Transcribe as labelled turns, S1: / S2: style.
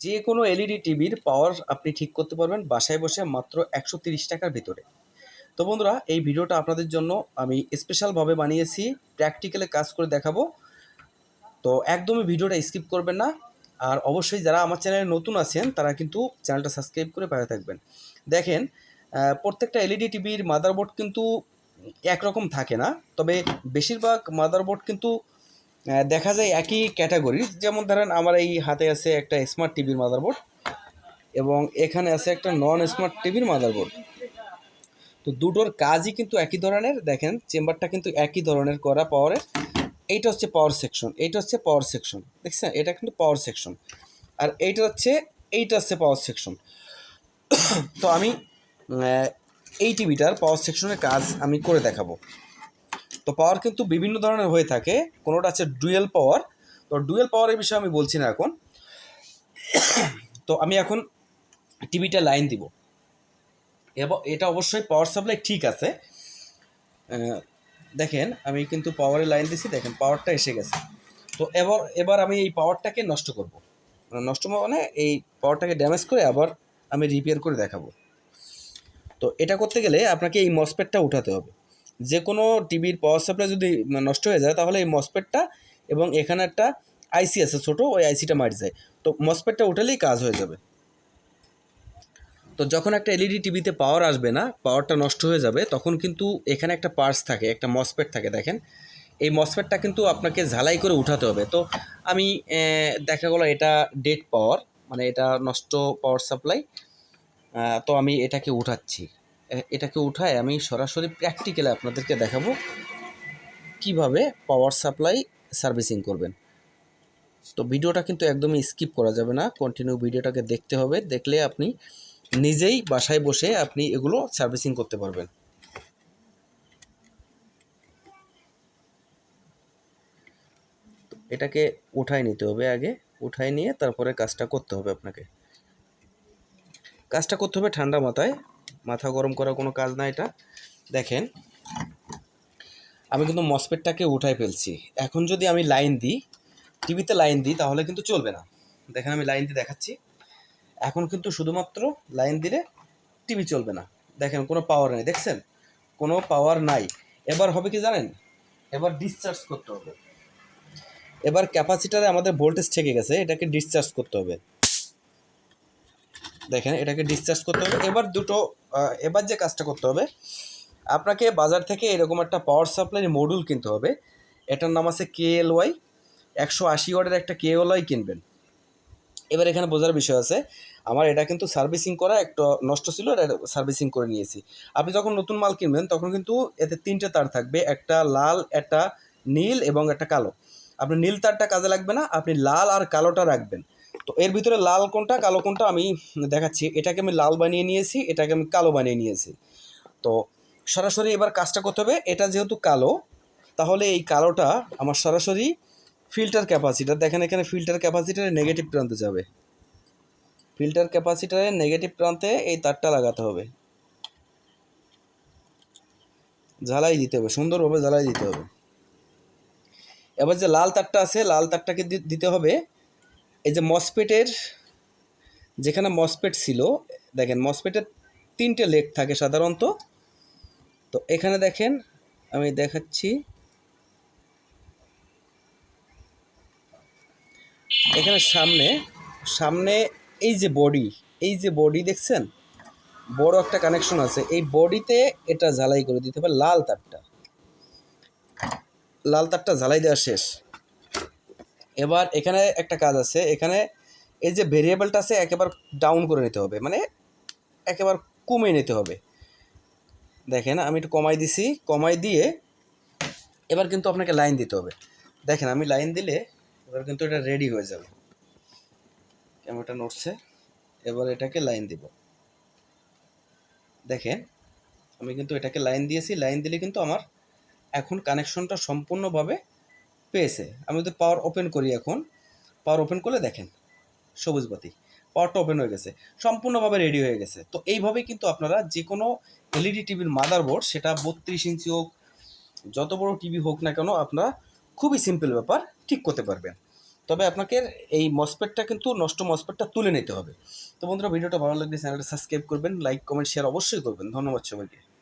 S1: যে কোনো এলইডি টিভির পাওয়ার আপনি ঠিক করতে পারবেন বাসায় বসে মাত্র ১৩০ টাকার ভিতরে। তো বন্ধুরা, এই ভিডিওটা আপনাদের জন্য আমি স্পেশালভাবে বানিয়েছি, প্র্যাকটিক্যালে কাজ করে দেখাবো। তো একদমই ভিডিওটা স্কিপ করবেন না। আর অবশ্যই যারা আমার চ্যানেলে নতুন আছেন তারা কিন্তু চ্যানেলটা সাবস্ক্রাইব করে পাশে থাকবেন। দেখেন, প্রত্যেকটা এলইডি টিভির মাদারবোর্ড কিন্তু একরকম থাকে না, তবে বেশিরভাগ মাদারবোর্ড কিন্তু দেখা যায় একই ক্যাটাগরির। যেমন ধরেন আমার এই হাতে আছে একটা স্মার্ট টিভির মাদারবোর্ড এবং এখানে আছে একটা নন স্মার্ট টিভির মাদারবোর্ড। তো দুটোর কাজই কিন্তু একই ধরনের। দেখেন চেম্বারটা কিন্তু একই ধরনের করা পাওয়ারের। এইটা হচ্ছে পাওয়ার সেকশন, এইটা হচ্ছে পাওয়ার সেকশন, দেখছেন এটা কিন্তু পাওয়ার সেকশন। আর এইটা হচ্ছে পাওয়ার সেকশন। তো আমি এই টিভিটার পাওয়ার সেকশনের কাজ আমি করে দেখাবো। তো পাওয়ার কিন্তু বিভিন্ন ধরনের হয়ে থাকে, কোনোটা আছে ডুয়েল পাওয়ার। তো ডুয়েল পাওয়ারের বিষয়ে আমি বলছি না এখন। তো আমি এখন টিভিটা লাইন দিব এবং এটা অবশ্যই পাওয়ার সাপ্লাই ঠিক আছে। দেখেন আমি কিন্তু পাওয়ারের লাইন দিছি, দেখেন পাওয়ারটা এসে গেছে। তো এবার আমি এই পাওয়ারটাকে নষ্ট করব, নষ্ট মানে এই পাওয়ারটাকে ড্যামেজ করে আবার আমি রিপেয়ার করে দেখাবো। তো এটা করতে গেলে আপনাকে এই মসপেটটা উঠাতে হবে। যে কোনো টিভির পাওয়ার সাপ্লাই যদি নষ্ট হয়ে যায় তাহলে এই মসপেটটা এবং এখানে একটা আইসি আছে ছোটো, ওই আইসিটা মারি যায়। তো মসপেটটা উঠালেই কাজ হয়ে যাবে। তো যখন একটা এলইডি টিভিতে পাওয়ার আসবে না, পাওয়ারটা নষ্ট হয়ে যাবে, তখন কিন্তু এখানে একটা পার্টস থাকে, একটা মসপেট থাকে। দেখেন এই মসফেটটা কিন্তু আপনাকে ঝালাই করে উঠাতে হবে। তো আমি দেখা গেলো এটা ডেড পাওয়ার, মানে এটা নষ্ট পাওয়ার সাপ্লাই। তো আমি এটাকে উঠাচ্ছি, এটাকে উঠায় আমি সরাসরি প্র্যাকটিক্যালে আপনাদেরকে দেখাবো কিভাবে পাওয়ার সাপ্লাই সার্ভিসিং করবেন। তো ভিডিওটা কিন্তু একদমই স্কিপ করা যাবে না, কন্টিনিউ ভিডিওটাকে দেখতে হবে। দেখলে আপনি নিজেই বাসায় বসে আপনি এগুলো সার্ভিসিং করতে পারবেন। এটাকে উঠায় নিতে হবে, আগে উঠায় নিয়ে তারপরে কাজটা করতে হবে। আপনাকে কাজটা করতে হবে ঠান্ডা মাথায়, মাথা গরম করার কোনো কাজ না এটা। দেখেন আমি কিন্তু মসপেটটাকে উঠাই ফেলছি। এখন যদি আমি লাইন দিই, টিভিতে লাইন দিই, তাহলে কিন্তু চলবে না। দেখেন আমি লাইন দিয়ে দেখাচ্ছি। এখন কিন্তু শুধুমাত্র লাইন দিলে টিভি চলবে না। দেখেন কোনো পাওয়ার নেই, দেখছেন কোনো পাওয়ার নাই। এবার হবে কি জানেন, এবার ডিসচার্জ করতে হবে। এবার ক্যাপাসিটারে আমাদের ভোল্টেজ ঠেকে গেছে, এটাকে ডিসচার্জ করতে হবে। দেখেন এটাকে ডিসচার্জ করতে হবে। এবার যে কাজটা করতে হবে, আপনাকে বাজার থেকে এরকম একটা পাওয়ার সাপ্লাই মডিউল কিনতে হবে। এটার নাম আছে KLY 180 ওয়াটের একটা KLY কিনবেন। এবার এখানে বোঝার বিষয় আছে, আমার এটা কিন্তু সার্ভিসিং করা একটু নষ্ট ছিল, এটা সার্ভিসিং করে নিয়েছি। আপনি যখন নতুন মাল কিনবেন তখন কিন্তু এতে 3টে তার থাকবে, একটা লাল, একটা নীল এবং একটা কালো। আপনি নীল তারটা কাজে লাগবে না, আপনি লাল আর কালোটা রাখবেন। তো এর ভিতরে লাল কোনটা কালো কোনটা আমি দেখাচ্ছি। এটাকে আমি লাল বানিয়ে নিয়েছি, এটাকে আমি কালো বানিয়ে নিয়েছি। তো সরাসরি এবার কাজটা করতে হবে। এটা যেহেতু কালো, তাহলে এই কালোটা আমার সরাসরি ফিল্টার ক্যাপাসিটার, দেখেন এখানে ফিল্টার ক্যাপাসিটারের নেগেটিভ প্রান্তে যাবে। ফিল্টার ক্যাপাসিটারের নেগেটিভ প্রান্তে এই তারটা লাগাতে হবে, ঝালাই দিতে হবে, সুন্দরভাবে ঝালাই দিতে হবে। এবার যে লাল তারটা আছে, লাল তারটাকে দিতে হবে এই যে মসপেটের, যেখানে মসপেট ছিল। দেখেন মসপেটের 3টে লেগ থাকে সাধারণত। তো এখানে দেখেন আমি দেখাচ্ছি, এখানে সামনে সামনে এই যে বডি দেখছেন, বড় একটা কানেকশন আছে। এই বডিতে এটা ঝালাই করে দিতে হবে। লাল তারটা ঝালাই দেওয়া শেষ। এবার এখানে একটা কাজ আছে, এখানে এই যে ভেরিয়েবলটা আছে একেবারে ডাউন করে নিতে হবে, মানে একেবারে কমিয়ে নিতে হবে। দেখেন আমি একটু কমাই দিছি, কমাই দিয়ে এবার কিন্তু আপনাকে লাইন দিতে হবে। দেখেন আমি লাইন দিলে এবার কিন্তু এটা রেডি হয়ে যাবে। ক্যামেরাটা নড়ছে, এবার এটাকে লাইন দিব। দেখেন আমি কিন্তু এটাকে লাইন দিয়েছি, লাইন দিলে কিন্তু আমার এখন কানেকশনটা সম্পূর্ণভাবে পেয়েছে। আমি যদি পাওয়ার ওপেন করি, এখন পাওয়ার ওপেন করলে দেখেন সবুজ বাতি, পাওয়ারটা ওপেন হয়ে গেছে, সম্পূর্ণভাবে রেডি হয়ে গেছে। তো এইভাবেই কিন্তু আপনারা যে কোনো এলইডি টিভির মাদারবোর্ড, সেটা 32 ইঞ্চি হোক, যত বড় টিভি হোক না কেন, আপনারা খুবই সিম্পল ব্যাপার ঠিক করতে পারবেন। তবে আপনাকে এই মসফেটটা কিন্তু নষ্ট মসফেটটা তুলে নিতে হবে। তো বন্ধুরা, ভিডিওটা ভালো লাগলে চ্যানেলটা সাবস্ক্রাইব করবেন, লাইক কমেন্ট শেয়ার অবশ্যই করবেন। ধন্যবাদ সবাইকে।